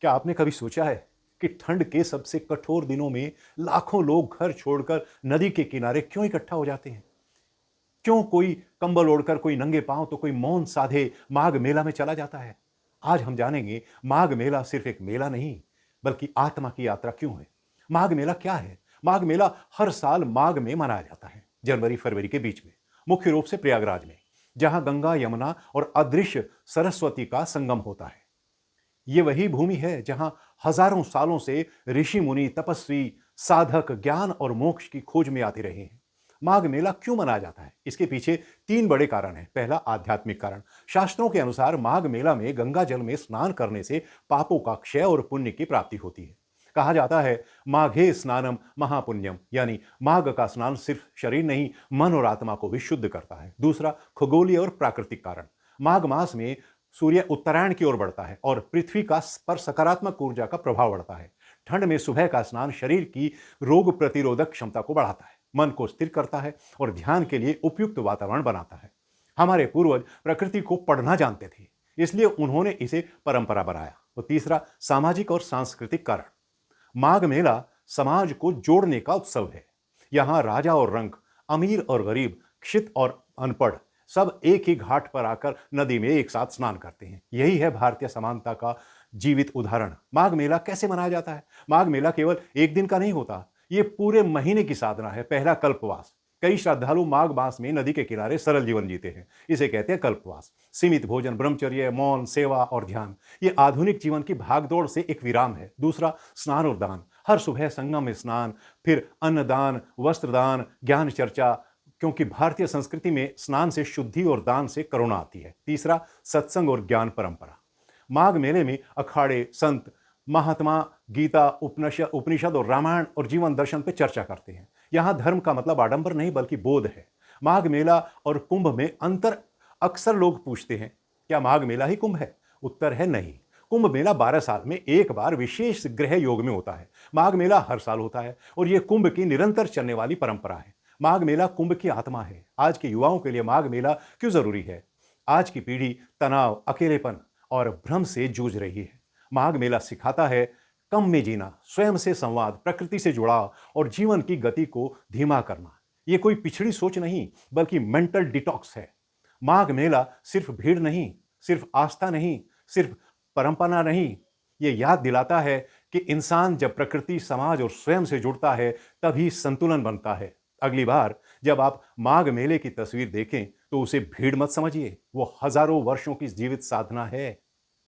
क्या आपने कभी सोचा है कि ठंड के सबसे कठोर दिनों में लाखों लोग घर छोड़कर नदी के किनारे क्यों इकट्ठा हो जाते हैं? क्यों कोई कंबल ओढ़कर, कोई नंगे पांव तो कोई मौन साधे माघ मेला में चला जाता है? आज हम जानेंगे माघ मेला सिर्फ एक मेला नहीं, बल्कि आत्मा की यात्रा क्यों है। माघ मेला क्या है? माघ मेला हर साल माघ में मनाया जाता है, जनवरी फरवरी के बीच में, मुख्य रूप से प्रयागराज में, जहां गंगा, यमुना और अदृश्य सरस्वती का संगम होता है। ये वही भूमि है जहां हजारों सालों से ऋषि मुनि, तपस्वी, साधक ज्ञान और मोक्ष की खोज में आते रहे हैं। माघ मेला क्यों मनाया जाता है? इसके पीछे तीन बड़े कारण हैं। पहला, आध्यात्मिक कारण। शास्त्रों के अनुसार माघ मेला में गंगा जल में स्नान करने से पापों का क्षय और पुण्य की प्राप्ति होती है। कहा जाता है, माघे स्नानम महापुण्यम, यानी माघ का स्नान सिर्फ शरीर नहीं, मन और आत्मा को भी शुद्ध करता है। दूसरा, खगोलीय और प्राकृतिक कारण। माघ मास में सूर्य उत्तरायण की ओर बढ़ता है और पृथ्वी का पर सकारात्मक ऊर्जा का प्रभाव बढ़ता है। ठंड में सुबह का स्नान शरीर की रोग प्रतिरोधक क्षमता को बढ़ाता है, मन को स्थिर करता है और ध्यान के लिए उपयुक्त वातावरण बनाता है। हमारे पूर्वज प्रकृति को पढ़ना जानते थे, इसलिए उन्होंने इसे परंपरा बनाया। और तीसरा, सामाजिक और सांस्कृतिक कारण। माघ मेला समाज को जोड़ने का उत्सव है। यहां राजा और रंक, अमीर और गरीब, क्षित और अनपढ़, सब एक ही घाट पर आकर नदी में एक साथ स्नान करते हैं। यही है भारतीय समानता का जीवित उदाहरण। माघ मेला कैसे मनाया जाता है? माघ मेला केवल एक दिन का नहीं होता, ये पूरे महीने की साधना है। पहला, कल्पवास। कई श्रद्धालु माघ मास में नदी के किनारे सरल जीवन जीते हैं, इसे कहते हैं कल्पवास। सीमित भोजन, ब्रह्मचर्य, मौन, सेवा और ध्यान, ये आधुनिक जीवन की भागदौड़ से एक विराम है। दूसरा, स्नान और दान। हर सुबह संगम में स्नान, फिर अन्नदान, वस्त्रदान, ज्ञान चर्चा, क्योंकि भारतीय संस्कृति में स्नान से शुद्धि और दान से करुणा आती है। तीसरा, सत्संग और ज्ञान परंपरा। माघ मेले में अखाड़े, संत, महात्मा गीता, उपनिषद और रामायण और जीवन दर्शन पर चर्चा करते हैं। यहां धर्म का मतलब आडंबर नहीं, बल्कि बोध है। माघ मेला और कुंभ में अंतर। अक्सर लोग पूछते हैं, क्या माघ मेला ही कुंभ है? उत्तर है नहीं। कुंभ मेला 12 साल में एक बार विशेष ग्रह योग में होता है। माघ मेला हर साल होता है और यह कुंभ की निरंतर चलने वाली परंपरा है। माघ मेला कुंभ की आत्मा है। आज के युवाओं के लिए माघ मेला क्यों जरूरी है? आज की पीढ़ी तनाव, अकेलेपन और भ्रम से जूझ रही है। माघ मेला सिखाता है कम में जीना, स्वयं से संवाद, प्रकृति से जुड़ाव और जीवन की गति को धीमा करना। यह कोई पिछड़ी सोच नहीं, बल्कि मेंटल डिटॉक्स है। माघ मेला सिर्फ भीड़ नहीं, सिर्फ आस्था नहीं, सिर्फ परंपरा नहीं, ये याद दिलाता है कि इंसान जब प्रकृति, समाज और स्वयं से जुड़ता है, तभी संतुलन बनता है। अगली बार जब आप माघ मेले की तस्वीर देखें, तो उसे भीड़ मत समझिए, वो हजारों वर्षों की जीवित साधना है।